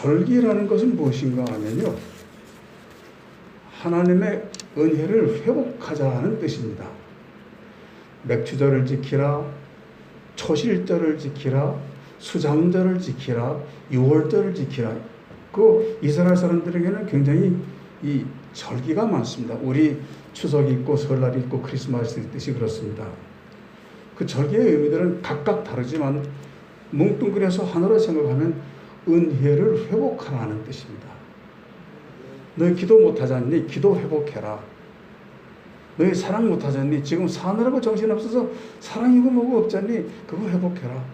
절기라는 것은 무엇인가 하면요, 하나님의 은혜를 회복하자는 뜻입니다. 맥추절을 지키라, 초실절을 지키라, 수장절을 지키라, 유월절을 지키라. 그 이스라엘 사람들에게는 굉장히 이 절기가 많습니다. 우리 추석이 있고 설날이 있고 크리스마스 있듯이 그렇습니다. 그 절기의 의미들은 각각 다르지만 뭉뚱그려서 하나로 생각하면 은혜를 회복하라는 뜻입니다. 너희 기도 못하잖니? 기도 회복해라. 너희 사랑 못하잖니? 지금 사느라고 정신없어서 사랑이고 뭐고 없잖니? 그거 회복해라.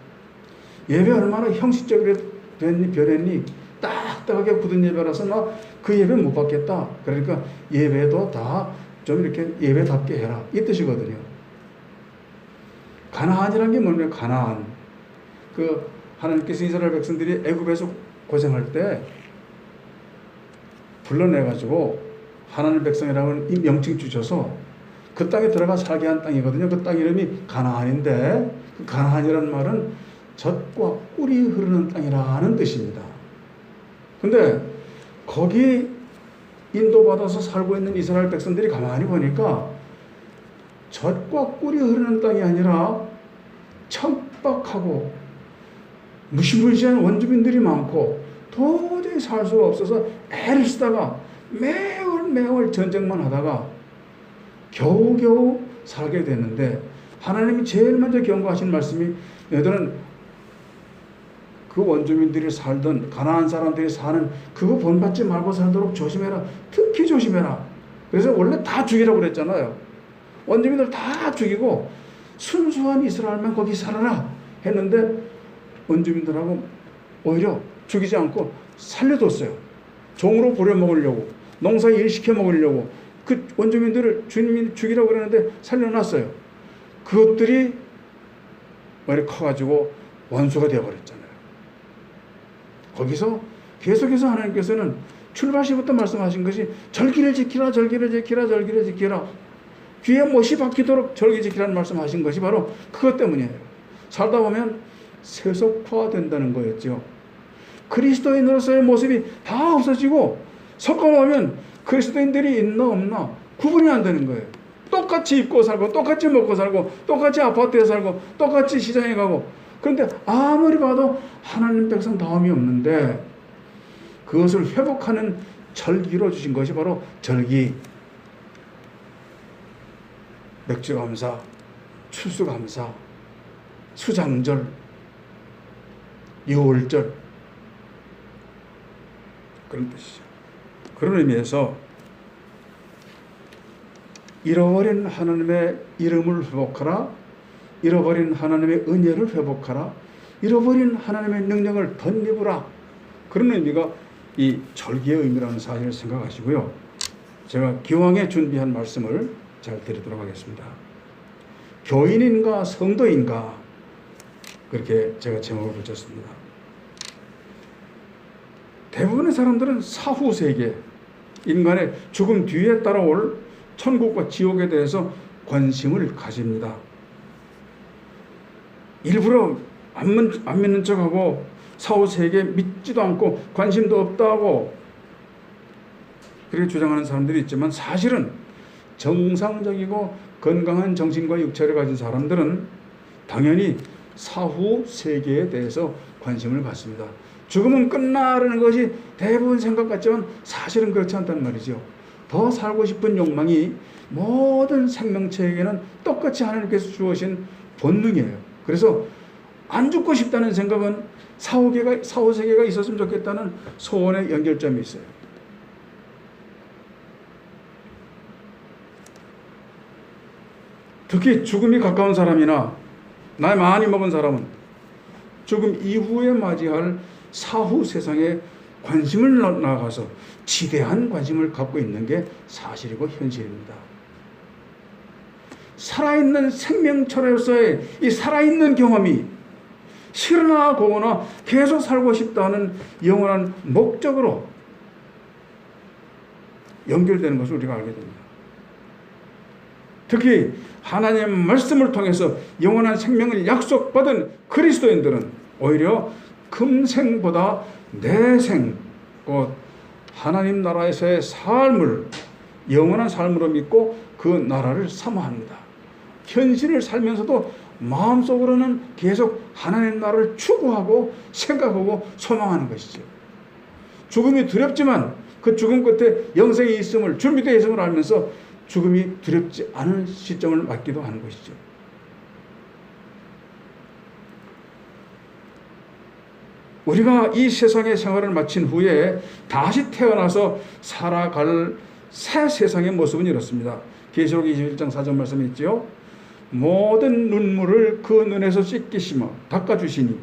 예배 얼마나 형식적으로 됐니? 변했니? 딱딱하게 굳은 예배라서 나 그 예배 못 받겠다. 그러니까 예배도 다 좀 이렇게 예배답게 해라. 이 뜻이거든요. 가나안이라는 게 뭐냐면 가나안. 그 하나님께서 이스라엘 백성들이 애굽에서 고생할 때 불러내가지고 하나님 백성이라는 이 명칭 주셔서 그 땅에 들어가 살게 한 땅이거든요. 그 땅 이름이 가나안인데 그 가나안이라는 말은 젖과 꿀이 흐르는 땅이라는 뜻입니다. 근데 거기 인도받아서 살고 있는 이스라엘 백성들이 가만히 보니까 젖과 꿀이 흐르는 땅이 아니라 천박하고 무시무시한 원주민들이 많고 도저히 살 수가 없어서 애를 쓰다가 매월 전쟁만 하다가 겨우겨우 살게 됐는데 하나님이 제일 먼저 경고하신 말씀이 너희들은 그 원주민들이 살던 가나안 사람들이 사는 그거 본받지 말고 살도록 조심해라. 특히 조심해라. 그래서 원래 다 죽이라고 그랬잖아요. 원주민들 다 죽이고 순수한 이스라엘만 거기 살아라 했는데 원주민들하고 오히려 죽이지 않고 살려뒀어요. 종으로 부려먹으려고, 농사 일 시켜 먹으려고 그 원주민들을 주님이 죽이라고 그러는데 살려놨어요. 그것들이 말이 커가지고 원수가 되어버렸잖아요. 거기서 계속해서 하나님께서는 출발시부터 말씀하신 것이 절기를 지키라, 절기를 지키라, 절기를 지키라. 귀에 못이 박히도록 절기 지키라는 말씀하신 것이 바로 그것 때문이에요. 살다 보면 세속화된다는 거였죠. 그리스도인으로서의 모습이 다 없어지고 섞어놓으면 그리스도인들이 있나 없나 구분이 안 되는 거예요. 똑같이 입고 살고 똑같이 먹고 살고 똑같이 아파트에 살고 똑같이 시장에 가고 그런데 아무리 봐도 하나님 백성 다움이 없는데 그것을 회복하는 절기로 주신 것이 바로 절기. 맥주감사, 추수감사, 수장절, 유월절 그런 뜻이죠. 그런 의미에서 잃어버린 하나님의 이름을 회복하라, 잃어버린 하나님의 은혜를 회복하라, 잃어버린 하나님의 능력을 덧입으라. 그런 의미가 이 절기의 의미라는 사실을 생각하시고요. 제가 기왕에 준비한 말씀을 잘 드리도록 하겠습니다. 교인인가 성도인가 그렇게 제가 제목을 붙였습니다. 대부분의 사람들은 사후세계, 인간의 죽음 뒤에 따라올 천국과 지옥에 대해서 관심을 가집니다. 일부러 안 믿는 척하고 사후세계 믿지도 않고 관심도 없다고 그렇게 주장하는 사람들이 있지만 사실은 정상적이고 건강한 정신과 육체를 가진 사람들은 당연히 사후세계에 대해서 관심을 갖습니다. 죽으면 끝나라는 것이 대부분 생각 같지만 사실은 그렇지 않단 말이죠. 더 살고 싶은 욕망이 모든 생명체에게는 똑같이 하나님께서 주어진 본능이에요. 그래서 안 죽고 싶다는 생각은 사후세계가 있었으면 좋겠다는 소원의 연결점이 있어요. 특히 죽음이 가까운 사람이나 나이 많이 먹은 사람은 죽음 이후에 맞이할 사후 세상에 관심을 나가서 지대한 관심을 갖고 있는 게 사실이고 현실입니다. 살아있는 생명체로서의 이 살아있는 경험이 싫으나 고거나 계속 살고 싶다는 영원한 목적으로 연결되는 것을 우리가 알게 됩니다. 특히 하나님의 말씀을 통해서 영원한 생명을 약속받은 그리스도인들은 오히려 금생보다 내생, 곧 하나님 나라에서의 삶을 영원한 삶으로 믿고 그 나라를 사모합니다. 현실을 살면서도 마음속으로는 계속 하나님 나라를 추구하고 생각하고 소망하는 것이죠. 죽음이 두렵지만 그 죽음 끝에 영생이 있음을, 준비되어 있음을 알면서 죽음이 두렵지 않은 시점을 맞기도 하는 것이죠. 우리가 이 세상의 생활을 마친 후에 다시 태어나서 살아갈 새 세상의 모습은 이렇습니다. 계시록 21장 4절 말씀이 있지요. 모든 눈물을 그 눈에서 씻기시며 닦아주시니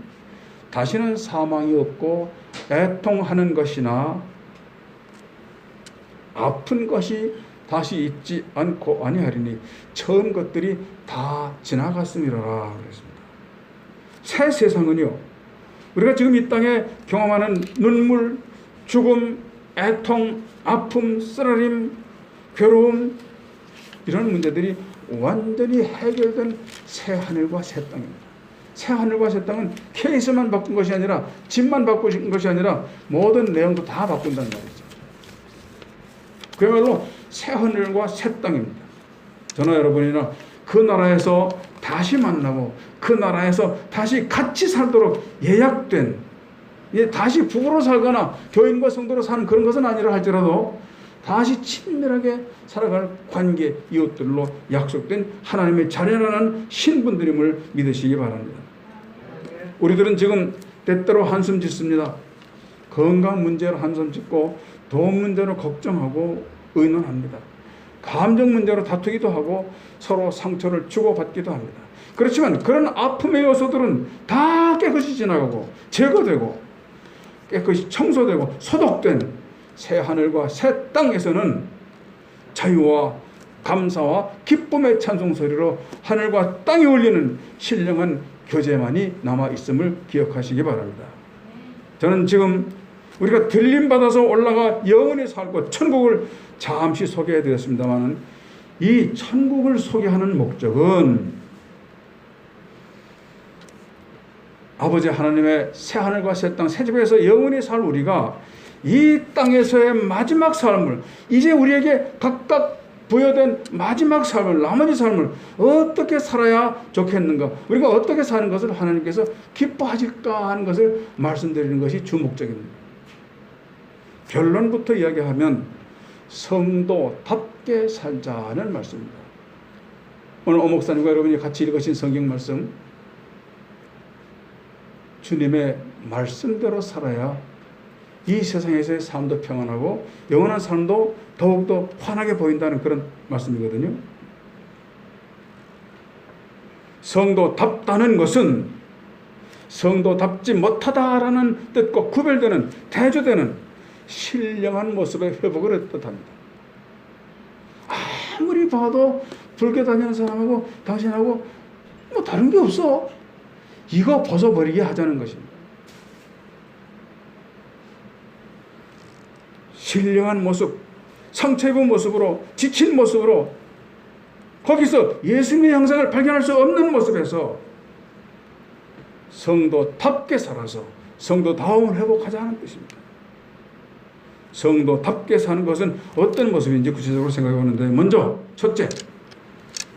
다시는 사망이 없고 애통하는 것이나 아픈 것이 다시 있지 않고 아니하리니 처음 것들이 다 지나갔음이라 그랬습니다. 새 세상은요, 우리가 지금 이 땅에 경험하는 눈물, 죽음, 애통, 아픔, 쓰라림, 괴로움, 이런 문제들이 완전히 해결된 새 하늘과 새 땅입니다. 새 하늘과 새 땅은 케이스만 바꾼 것이 아니라, 집만 바꾼 것이 아니라 모든 내용도 다 바꾼다는 말이죠. 그야말로 새 하늘과 새 땅입니다. 저나 여러분이나 그 나라에서 다시 만나고 그 나라에서 다시 같이 살도록 예약된, 다시 부부로 살거나 교인과 성도로 사는 그런 것은 아니라 할지라도 다시 친밀하게 살아갈 관계, 이웃들로 약속된 하나님의 자녀라는 신분들임을 믿으시기 바랍니다. 우리들은 지금 때때로 한숨 짓습니다. 건강 문제로 한숨 짓고 돈 문제로 걱정하고 의논합니다. 감정 문제로 다투기도 하고 서로 상처를 주고받기도 합니다. 그렇지만 그런 아픔의 요소들은 다 깨끗이 지나가고 제거되고 깨끗이 청소되고 소독된 새 하늘과 새 땅에서는 자유와 감사와 기쁨의 찬송 소리로 하늘과 땅이 울리는 신령한 교제만이 남아있음을 기억하시기 바랍니다. 저는 지금 우리가 들림받아서 올라가 영원히 살고 천국을 잠시 소개해 드렸습니다만, 이 천국을 소개하는 목적은 아버지 하나님의 새 하늘과 새 땅, 새 집에서 영원히 살 우리가 이 땅에서의 마지막 삶을, 이제 우리에게 각각 부여된 마지막 삶을, 나머지 삶을 어떻게 살아야 좋겠는가, 우리가 어떻게 사는 것을 하나님께서 기뻐하실까 하는 것을 말씀드리는 것이 주 목적입니다. 결론부터 이야기하면 성도답게 살자는 말씀입니다. 오늘 오목사님과 여러분이 같이 읽으신 성경 말씀, 주님의 말씀대로 살아야 이 세상에서의 삶도 평안하고 영원한 삶도 더욱더 환하게 보인다는 그런 말씀이거든요. 성도답다는 것은 성도답지 못하다라는 뜻과 구별되는, 대조되는 신령한 모습의 회복을 뜻합니다. 아무리 봐도 불교 다니는 사람하고 당신하고 뭐 다른 게 없어. 이거 벗어버리게 하자는 것입니다. 신령한 모습, 상처 입은 모습으로, 지친 모습으로, 거기서 예수님의 형상을 발견할 수 없는 모습에서 성도답게 살아서 성도다움을 회복하자는 뜻입니다. 성도답게 사는 것은 어떤 모습인지 구체적으로 생각해 보는데, 먼저 첫째,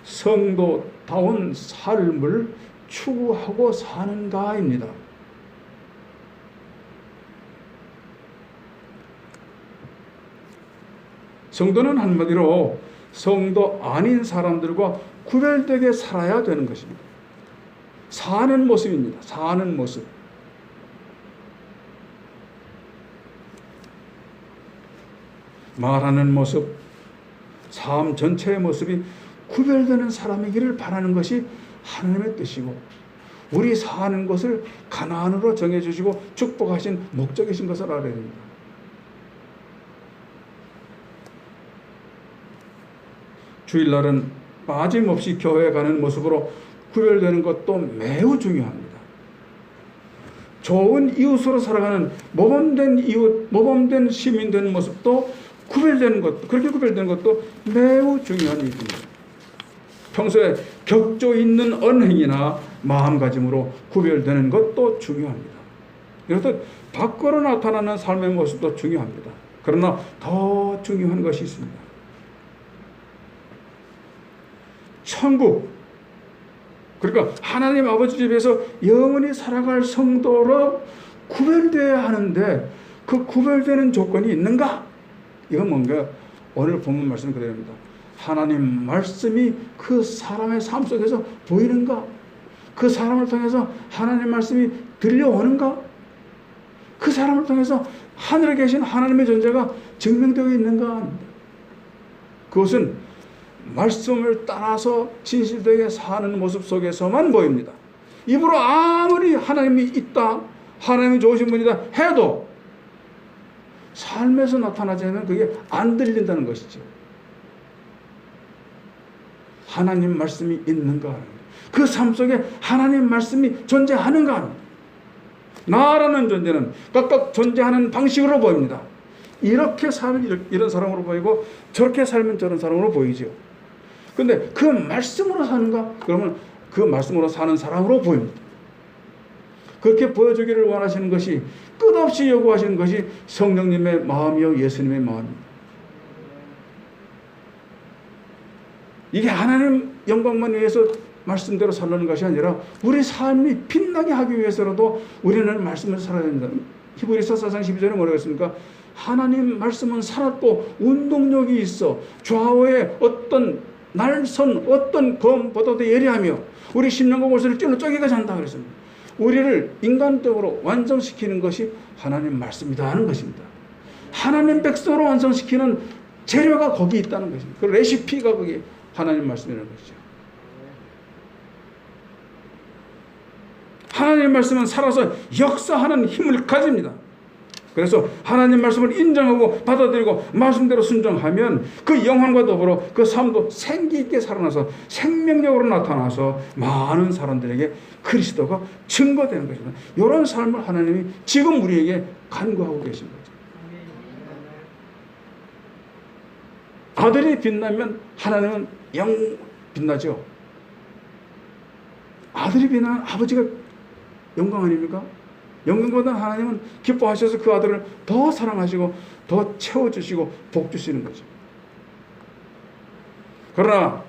성도다운 삶을 추구하고 사는가입니다. 성도는 한마디로 성도 아닌 사람들과 구별되게 살아야 되는 것입니다. 사는 모습입니다. 사는 모습. 말하는 모습, 삶 전체의 모습이 구별되는 사람이기를 바라는 것이 하나님의 뜻이고, 우리 사는 것을 가나안으로 정해주시고 축복하신 목적이신 것을 알아야 됩니다. 주일날은 빠짐없이 교회에 가는 모습으로 구별되는 것도 매우 중요합니다. 좋은 이웃으로 살아가는 모범된 이웃, 모범된 시민 되는 모습도 구별되는 것도, 그렇게 구별되는 것도 매우 중요한 일입니다. 평소에 격조 있는 언행이나 마음가짐으로 구별되는 것도 중요합니다. 이렇듯 밖으로 나타나는 삶의 모습도 중요합니다. 그러나 더 중요한 것이 있습니다. 천국, 그러니까 하나님 아버지 집에서 영원히 살아갈 성도로 구별되어야 하는데 그 구별되는 조건이 있는가? 이건 뭔가 오늘 본문 말씀 그대로입니다. 하나님 말씀이 그 사람의 삶 속에서 보이는가? 그 사람을 통해서 하나님 말씀이 들려오는가? 그 사람을 통해서 하늘에 계신 하나님의 존재가 증명되어 있는가? 그것은 말씀을 따라서 진실되게 사는 모습 속에서만 보입니다. 입으로 아무리 하나님이 있다, 하나님이 좋으신 분이다 해도 삶에서 나타나지 않으면 그게 안 들린다는 것이죠. 하나님 말씀이 있는가? 그 삶 속에 하나님 말씀이 존재하는가? 나라는 존재는 각각 존재하는 방식으로 보입니다. 이렇게 살면 이런 사람으로 보이고 저렇게 살면 저런 사람으로 보이죠. 근데 그 말씀으로 사는가? 그러면 그 말씀으로 사는 사람으로 보입니다. 그렇게 보여주기를 원하시는 것이, 끝없이 요구하시는 것이 성령님의 마음이요 예수님의 마음입니다. 이게 하나님 영광만 위해서 말씀대로 살라는 것이 아니라 우리 삶이 빛나게 하기 위해서라도 우리는 말씀을 살아야 됩니다. 히브리서 4장 12절에 뭐라고 했습니까? 하나님 말씀은 살았고 운동력이 있어 좌우에 어떤 날선 어떤 검보다도 예리하며 우리 심령과 골수를 찔러 쪼개가 한다 그랬습니다. 우리를 인간적으로 완성시키는 것이 하나님 말씀이다 하는 것입니다. 하나님 백성으로 완성시키는 재료가 거기 있다는 것입니다. 그 레시피가 거기 하나님 말씀이라는 것이죠. 하나님 말씀은 살아서 역사하는 힘을 가집니다. 그래서 하나님 말씀을 인정하고 받아들이고 말씀대로 순종하면 그 영혼과 더불어 그 삶도 생기 있게 살아나서 생명력으로 나타나서 많은 사람들에게 그리스도가 증거되는 것입니다. 이런 삶을 하나님이 지금 우리에게 간구하고 계신 거죠. 아들이 빛나면 하나님은 영 빛나죠. 아들이 빛나면 아버지가 영광 아닙니까? 영광보다 하나님은 기뻐하셔서 그 아들을 더 사랑하시고 더 채워주시고 복 주시는 거죠. 그러나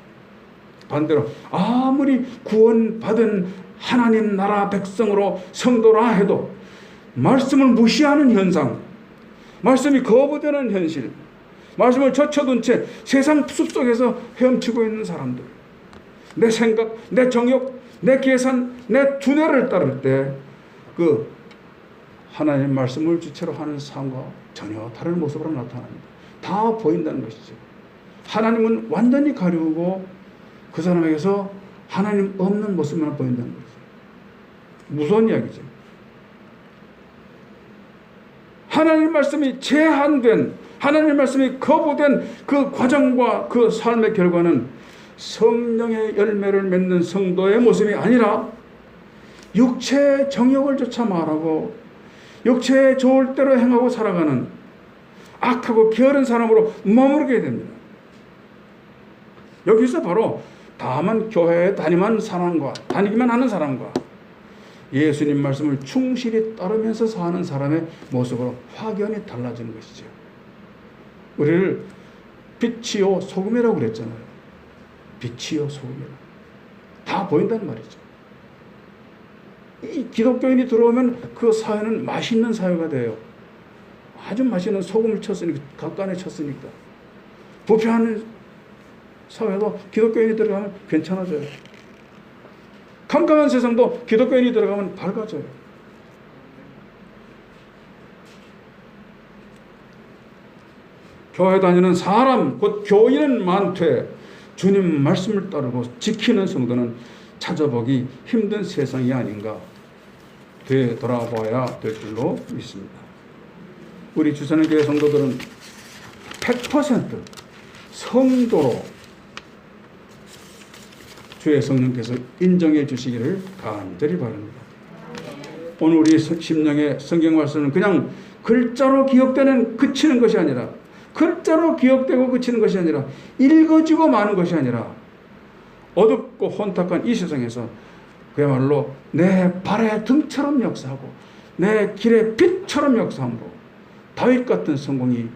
반대로 아무리 구원받은 하나님 나라 백성으로 성도라 해도 말씀을 무시하는 현상, 말씀이 거부되는 현실, 말씀을 젖혀둔 채 세상 숲속에서 헤엄치고 있는 사람들, 내 생각, 내 정욕, 내 계산, 내 두뇌를 따를 때 그 하나님 말씀을 주체로 하는 삶과 전혀 다른 모습으로 나타납니다. 다 보인다는 것이죠. 하나님은 완전히 가리우고 그 사람에게서 하나님 없는 모습만 보인다는 거죠. 무서운 이야기죠. 하나님 말씀이 제한된, 하나님 말씀이 거부된 그 과정과 그 삶의 결과는 성령의 열매를 맺는 성도의 모습이 아니라 육체의 정욕을 쫓아 말하고 육체의 좋을 대로 행하고 살아가는 악하고 게으른 사람으로 머무르게 됩니다. 여기서 바로 다만 교회에 다니기만 하는 사람과 예수님 말씀을 충실히 따르면서 사는 사람의 모습으로 확연히 달라지는 것이죠. 우리를 빛이요 소금이라고 그랬잖아요. 빛이요 소금이라. 다 보인다는 말이죠. 이 기독교인이 들어오면 그 사회는 맛있는 사회가 돼요. 아주 맛있는 소금을 쳤으니까, 갓간에 쳤으니까. 부패하는 사회도 기독교인이 들어가면 괜찮아져요. 깜깜한 세상도 기독교인이 들어가면 밝아져요. 교회 다니는 사람, 곧 교인은 많되 주님 말씀을 따르고 지키는 성도는 찾아보기 힘든 세상이 아닌가 되돌아봐야 될 줄로 믿습니다. 우리 주선의 교회 성도들은 100% 성도로 주의 성령께서 인정해 주시기를 간절히 바랍니다. 오늘 우리 심령의 성경 말씀은 그냥 글자로 기억되는 그치는 것이 아니라, 글자로 기억되고 그치는 것이 아니라, 읽어지고 마는 것이 아니라 어둡고 혼탁한 이 세상에서 그야말로 내 발의 등처럼 역사하고 내 길의 빛처럼 역사함으로 다윗 같은 성공이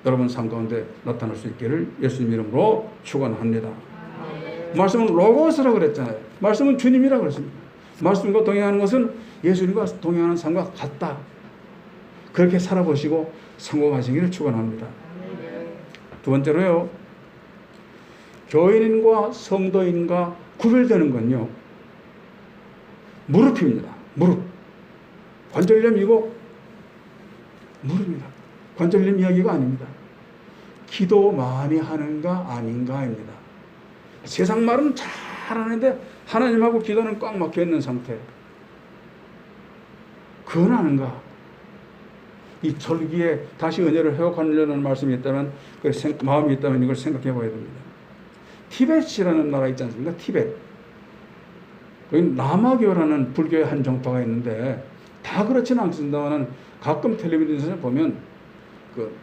여러분 삶 가운데 나타날 수 있기를 예수님 이름으로 축원합니다. 말씀은 로고스라고 그랬잖아요. 말씀은 주님이라고 그랬습니다. 말씀과 동행하는 것은 예수님과 동행하는 삶과 같다. 그렇게 살아보시고 성공하시기를 축원합니다. 두 번째로요, 교인인과 성도인과 구별되는 건요, 무릎입니다. 무릎. 관절염이고 무릎입니다. 관절염 이야기가 아닙니다. 기도 많이 하는가 아닌가입니다. 세상 말은 잘하는데 하나님하고 기도는 꽉 막혀있는 상태. 그건 아는가? 이 절기에 다시 은혜를 회복하려는 말씀이 있다면, 마음이 있다면 이걸 생각해 봐야 됩니다. 티벳이라는 나라 있지 않습니까? 티벳. 거기 남아교라는 불교의 한 정파가 있는데 다 그렇지는 않습니다만 가끔 텔레비전에서 보면 그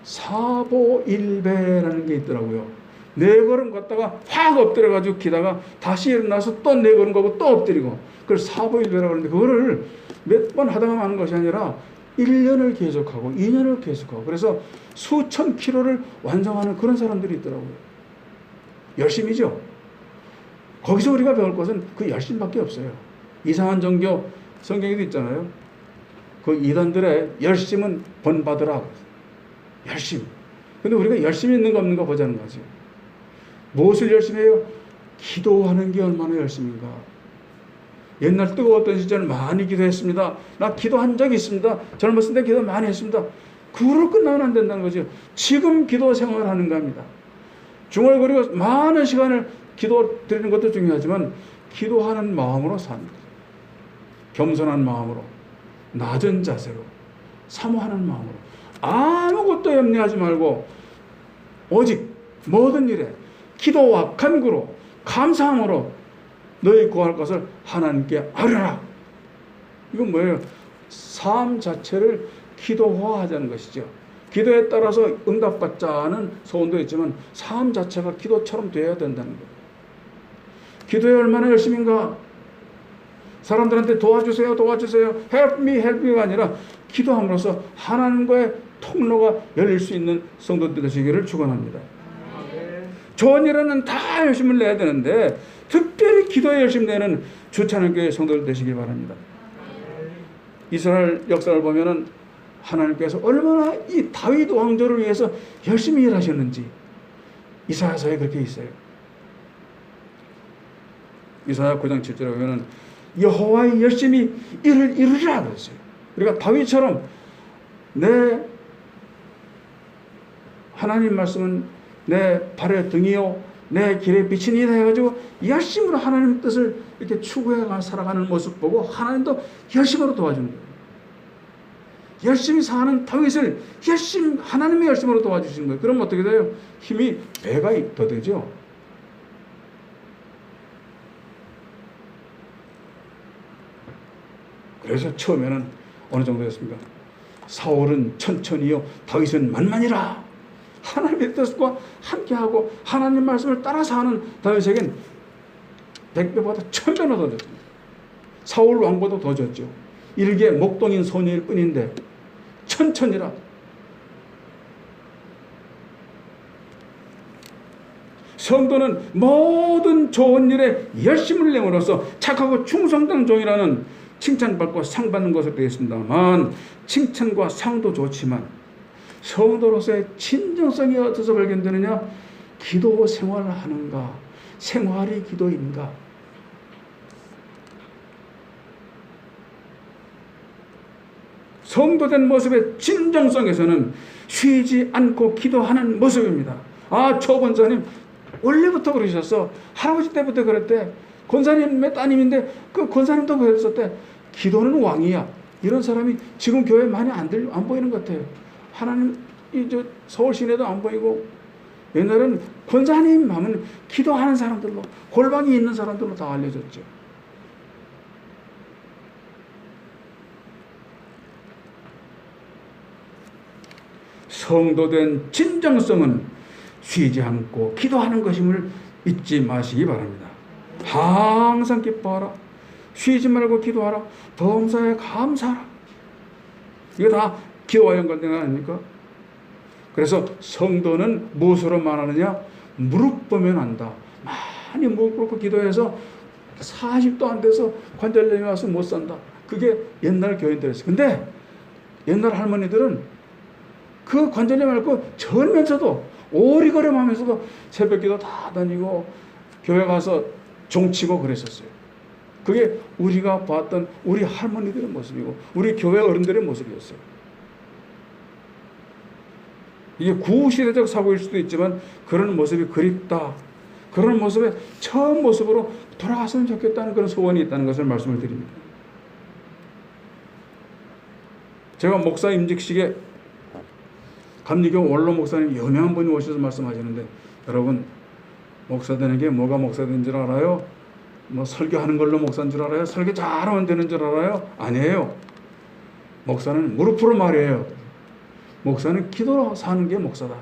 사보일배라는 게 있더라고요. 네 걸음 걷다가 확 엎드려가지고 기다가 다시 일어나서 또 네 걸음 걷고 또 엎드리고, 그걸 사보일배라고 하는데 그거를 몇 번 하다가 마는 것이 아니라 1년을 계속하고 2년을 계속하고, 그래서 수천 킬로를 완성하는 그런 사람들이 있더라고요. 열심이죠. 거기서 우리가 배울 것은 그 열심밖에 없어요. 이상한 종교 성경에도 있잖아요. 그 이단들의 열심은 본받으라. 열심. 근데 우리가 열심히 있는가 없는가 보자는 거죠. 무엇을 열심히 해요? 기도하는 게 얼마나 열심인가. 옛날 뜨거웠던 시절 많이 기도했습니다. 나 기도한 적이 있습니다. 젊었을 때 기도 많이 했습니다. 그걸로 끝나면 안 된다는 거죠. 지금 기도 생활을 하는가 합니다. 중얼거리고 많은 시간을 기도 드리는 것도 중요하지만 기도하는 마음으로 사는 거죠. 겸손한 마음으로, 낮은 자세로, 사모하는 마음으로, 아무것도 염려하지 말고 오직 모든 일에 기도와 간구로 감사함으로 너희 구할 것을 하나님께 아뢰라. 이건 뭐예요? 삶 자체를 기도화하자는 것이죠. 기도에 따라서 응답받자는 소원도 있지만 삶 자체가 기도처럼 되어야 된다는 거예요. 기도에 얼마나 열심인가? 사람들한테 도와주세요, 도와주세요, help me, help me가 아니라 기도함으로써 하나님과의 통로가 열릴 수 있는 성도들 되시기를 축원합니다. 좋은 일에는 다 열심을 내야 되는데 특별히 기도에 열심 내는 주찬원교회 성도들 되시기 바랍니다. 이스라엘 역사를 보면은 하나님께서 얼마나 이 다윗 왕조를 위해서 열심히 일하셨는지 이사야서에 그렇게 있어요. 이사야 9장 7절에 보면은 여호와의 열심히 일을 이루리라 그랬어요. 그러니까 다윗처럼 내 하나님 말씀은 내 발의 등이요 내 길의 빛이니이다 해가지고 열심으로 하나님의 뜻을 이렇게 추구해 살아가는 모습 보고 하나님도 열심으로 도와주는 거예요. 열심히 사는 다윗을 하나님의 열심으로 도와주시는 거예요. 그럼 어떻게 돼요? 힘이 배가 더 되죠. 그래서 처음에는 어느 정도였습니까? 사울은 천천히요 다윗은 만만이라. 하나님의 뜻과 함께하고 하나님 말씀을 따라서 하는 다윗에겐 100배보다 1000배나 더 졌습니다. 사울 왕보다 더 졌죠. 일개 목동인 소녀일 뿐인데 천천히라. 성도는 모든 좋은 일에 열심을 내므로써 착하고 충성된 종이라는 칭찬받고 상받는 것으로 되겠습니다만, 칭찬과 상도 좋지만 성도로서의 진정성이 어디서 발견되느냐? 기도 생활을 하는가? 생활이 기도인가? 성도된 모습의 진정성에서는 쉬지 않고 기도하는 모습입니다. 아, 조 권사님 원래부터 그러셨어. 할아버지 때부터 그랬대. 권사님의 따님인데 그 권사님도 그랬었대. 기도는 왕이야. 이런 사람이 지금 교회에 많이 안 보이는 것 같아요. 하나님 서울 시내도 안 보이고, 옛날에는 권사님 하면 기도하는 사람들로, 골방이 있는 사람들로 다 알려졌죠. 성도된 진정성은 쉬지 않고 기도하는 것임을 잊지 마시기 바랍니다. 항상 기뻐하라. 쉬지 말고 기도하라. 범사에 감사하라. 이거 다 기도와 연관된 거 아닙니까? 그래서 성도는 무엇으로 말하느냐? 무릎 보면 안다. 많이 무릎 꿇고 기도해서 40도 안 돼서 관절염이 와서 못 산다. 그게 옛날 교인들이었어요. 근데 옛날 할머니들은 그 관절염 앓고 절면서도 오리걸음하면서도 새벽기도 다 다니고 교회 가서 종치고 그랬었어요. 그게 우리가 봤던 우리 할머니들의 모습이고 우리 교회 어른들의 모습이었어요. 이게 구시대적 사고일 수도 있지만 그런 모습이 그립다. 그런 모습의 처음 모습으로 돌아갔으면 좋겠다는 그런 소원이 있다는 것을 말씀을 드립니다. 제가 목사 임직식에 감리교 원로 목사님 유명한 분이 오셔서 말씀하시는데, 여러분 목사 되는 게 뭐가 목사 되는 줄 알아요? 뭐 설교하는 걸로 목사인 줄 알아요? 설교 잘하면 되는 줄 알아요? 아니에요. 목사는 무릎으로 말이에요. 목사는 기도로 사는 게 목사다.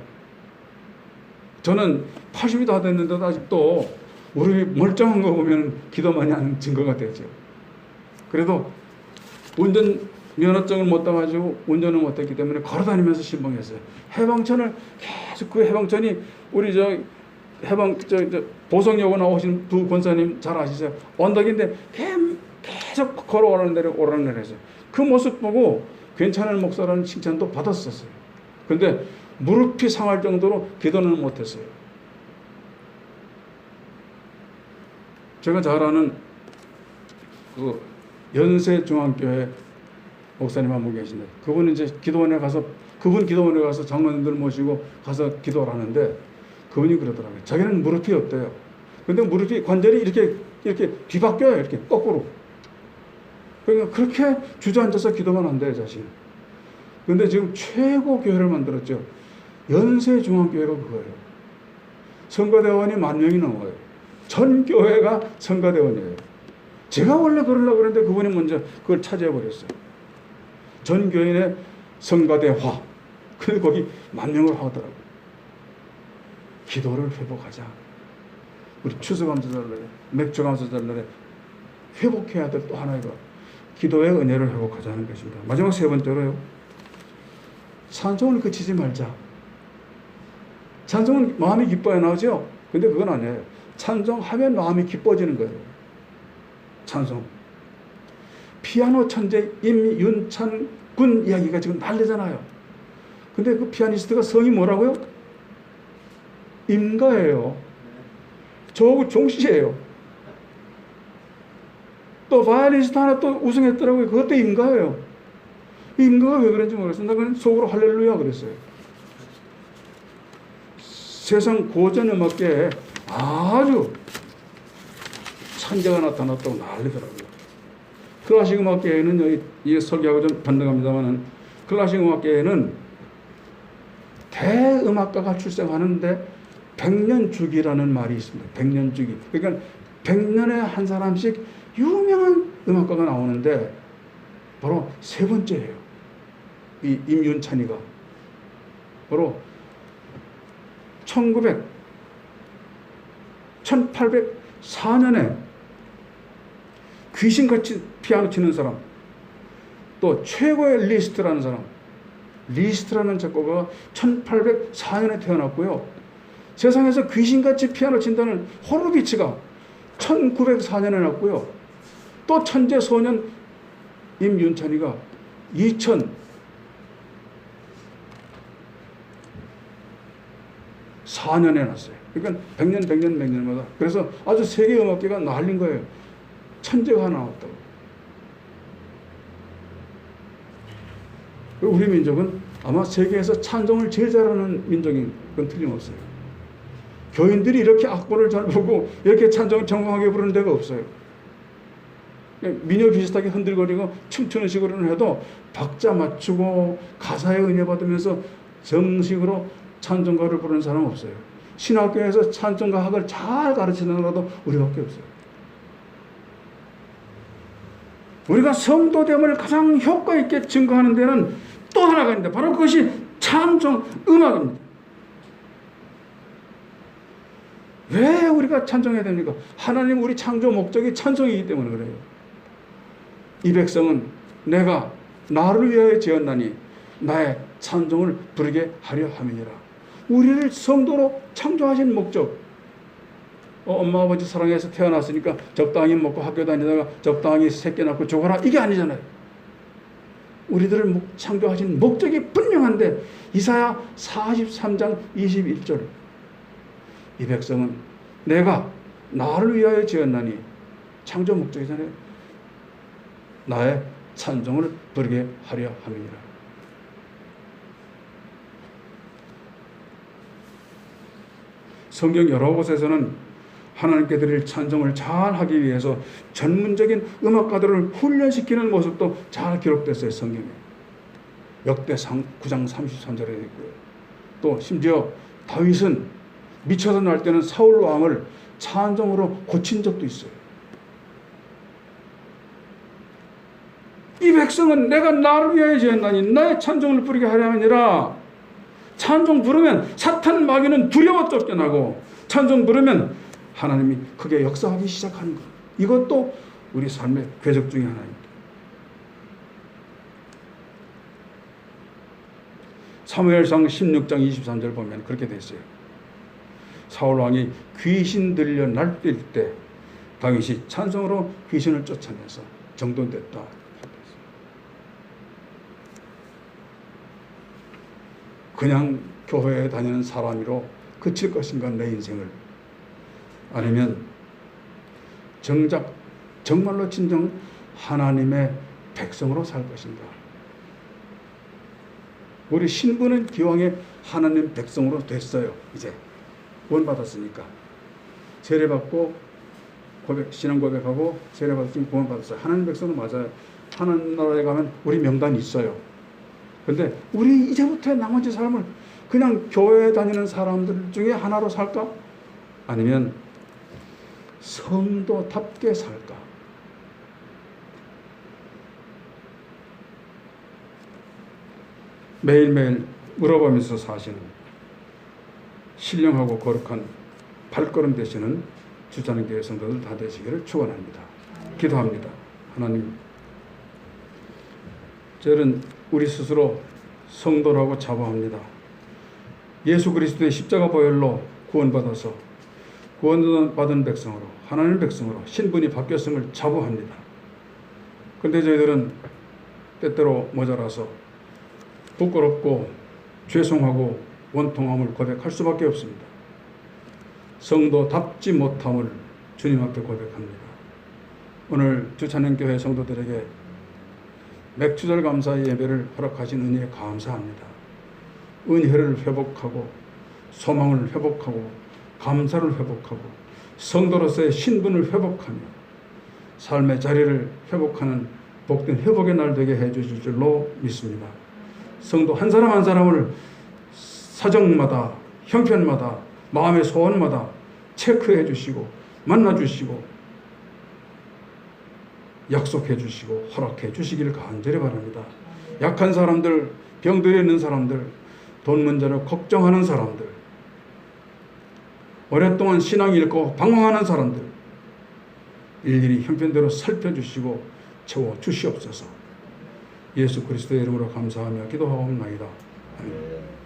저는 80이 다 됐는데도 아직도 무릎이 멀쩡한 거 보면 기도만이 하는 증거가 되죠. 그래도 운전 면허증을 못 따가지고 운전을 못했기 때문에 걸어다니면서 신봉했어요. 해방천을 계속, 그 해방천이 우리 보성여고 나오신 두 권사님 잘 아시죠? 언덕인데 계속 걸어 오르는 내려서 그 모습 보고 괜찮은 목사라는 칭찬도 받았었어요. 근데 무릎이 상할 정도로 기도는 못했어요. 제가 잘 아는 그 연세중앙교회 목사님 한 분 계신데, 그분은 이제 기도원에 가서 장로님들 모시고 가서 기도를 하는데, 그분이 그러더라고요. 자기는 무릎이 없대요. 근데 무릎이 관절이 이렇게 뒤바뀌어요. 이렇게 거꾸로. 그러니까 그렇게 주저앉아서 기도만 한대요, 자신. 근데 지금 최고 교회를 만들었죠. 연세중앙교회가 그거예요. 성가대원이 10,000명이 넘어요. 전 교회가 성가대원이에요. 제가 원래 그러려고 그랬는데 그분이 먼저 그걸 차지해버렸어요. 전 교인의 성가대화. 근데 거기 10,000명을 하더라고요. 기도를 회복하자. 우리 추수감사절날에, 맥주감사절날에 회복해야 될 또 하나가 기도의 은혜를 회복하자는 것입니다. 마지막 세 번째로요. 찬송을 그치지 말자. 찬송은 마음이 기뻐야 나오죠? 근데 그건 아니에요. 찬송하면 마음이 기뻐지는 거예요. 찬송. 피아노 천재 임윤찬 군 이야기가 지금 난리잖아요. 근데 그 피아니스트가 성이 뭐라고요? 임가예요. 저하고 종씨예요. 또 바이올리니스트 하나 또 우승했더라고요. 그것도 임가예요. 임가가 왜 그런지 모르겠어요. 나 그냥 속으로 할렐루야 그랬어요. 세상 고전 음악계에 아주 천재가 나타났다고 난리더라고요. 클래식 음악계에는, 이 설교하고 좀 반대갑니다만은, 클래식 음악계에는 대음악가가 출생하는데 100년 주기라는 말이 있습니다. 100년 주기. 그러니까 100년에 한 사람씩 유명한 음악가가 나오는데 바로 세 번째예요. 이 임윤찬이가. 바로 1804년에 귀신같이 피아노 치는 사람, 또 최고의 리스트라는 사람, 리스트라는 작곡가가 1804년에 태어났고요. 세상에서 귀신같이 피아노 친다는 호르비츠가 1904년에 났고요. 또 천재 소년 임윤찬이가 2004년에 났어요. 그러니까 100년마다. 그래서 아주 세계 음악계가 난린 거예요. 천재가 하나 나왔다고. 우리 민족은 아마 세계에서 찬송을 제일 잘하는 민족인 건 틀림없어요. 교인들이 이렇게 악보를 잘 보고 이렇게 찬송을 정확하게 부르는 데가 없어요. 민요 비슷하게 흔들거리고 춤추는 식으로는 해도 박자 맞추고 가사에 은혜 받으면서 정식으로 찬송가를 부르는 사람 없어요. 신학교에서 찬송가 학을 잘 가르치는 것도 우리밖에 없어요. 우리가 성도됨을 가장 효과 있게 증거하는 데는 또 하나가 있는데 바로 그것이 찬송 음악입니다. 왜 우리가 찬송해야 됩니까? 하나님 우리 창조 목적이 찬송이기 때문에 그래요. 이 백성은 내가 나를 위하여 지었나니 나의 찬송을 부르게 하려 함이니라. 우리를 성도로 창조하신 목적, 엄마 아버지 사랑해서 태어났으니까 적당히 먹고 학교 다니다가 적당히 새끼 낳고 죽어라, 이게 아니잖아요. 우리들을 창조하신 목적이 분명한데, 이사야 43장 21절, 이 백성은 내가 나를 위하여 지었나니, 창조 목적이잖아요. 나의 찬송을 부르게 하려 함이니라. 성경 여러 곳에서는 하나님께 드릴 찬송을 잘 하기 위해서 전문적인 음악가들을 훈련시키는 모습도 잘 기록됐어요. 성경에. 역대상 9장 33절에 있고요. 또 심지어 다윗은 미쳐서 날 때는 사울 왕을 찬송으로 고친 적도 있어요. 이 백성은 내가 나를 위하여 지었나니 나의 찬송을 부르게 하려 함이니라. 찬송 부르면 사탄 마귀는 두려워 쫓겨나고, 찬송 부르면 하나님이 크게 역사하기 시작하는 것. 이것도 우리 삶의 궤적 중에 하나입니다. 사무엘상 16장 23절 보면 그렇게 됐어요. 사울왕이 귀신 들려 날뛸 때 다윗이 찬송으로 귀신을 쫓아내서 정돈됐다. 그냥 교회에 다니는 사람으로 그칠 것인가 내 인생을, 아니면 정말로 진정 하나님의 백성으로 살 것인가. 우리 신부는 기왕에 하나님 백성으로 됐어요. 이제 구원받았으니까 세례받고 신앙 고백하고 세례받았으니 구원받았어요. 하나님 백성은 맞아요. 하나님 나라에 가면 우리 명단이 있어요. 근데 우리 이제부터 나머지 삶을 그냥 교회에 다니는 사람들 중에 하나로 살까? 아니면 성도답게 살까? 매일매일 물어보면서 사시는 신령하고 거룩한 발걸음 되시는 주차는교회 성도들 다 되시기를 축원합니다. 기도합니다. 하나님, 저는 우리 스스로 성도라고 자부합니다. 예수 그리스도의 십자가 보혈로 구원받아서 구원받은 백성으로, 하나님 백성으로 신분이 바뀌었음을 자부합니다. 그런데 저희들은 때때로 모자라서 부끄럽고 죄송하고 원통함을 고백할 수밖에 없습니다. 성도답지 못함을 주님 앞에 고백합니다. 오늘 주찬행교회 성도들에게 맥주절 감사의 예배를 허락하신 은혜에 감사합니다. 은혜를 회복하고 소망을 회복하고 감사를 회복하고 성도로서의 신분을 회복하며 삶의 자리를 회복하는 복된 회복의 날 되게 해주실 줄로 믿습니다. 성도 한 사람 한 사람을 사정마다 형편마다 마음의 소원마다 체크해 주시고 만나 주시고 약속해 주시고 허락해 주시기를 간절히 바랍니다. 약한 사람들, 병들어 있는 사람들, 돈 문제로 걱정하는 사람들, 오랫동안 신앙이 잃고 방황하는 사람들, 일일이 형편대로 살펴주시고 채워주시옵소서. 예수 그리스도의 이름으로 감사하며 기도하옵나이다. 아멘.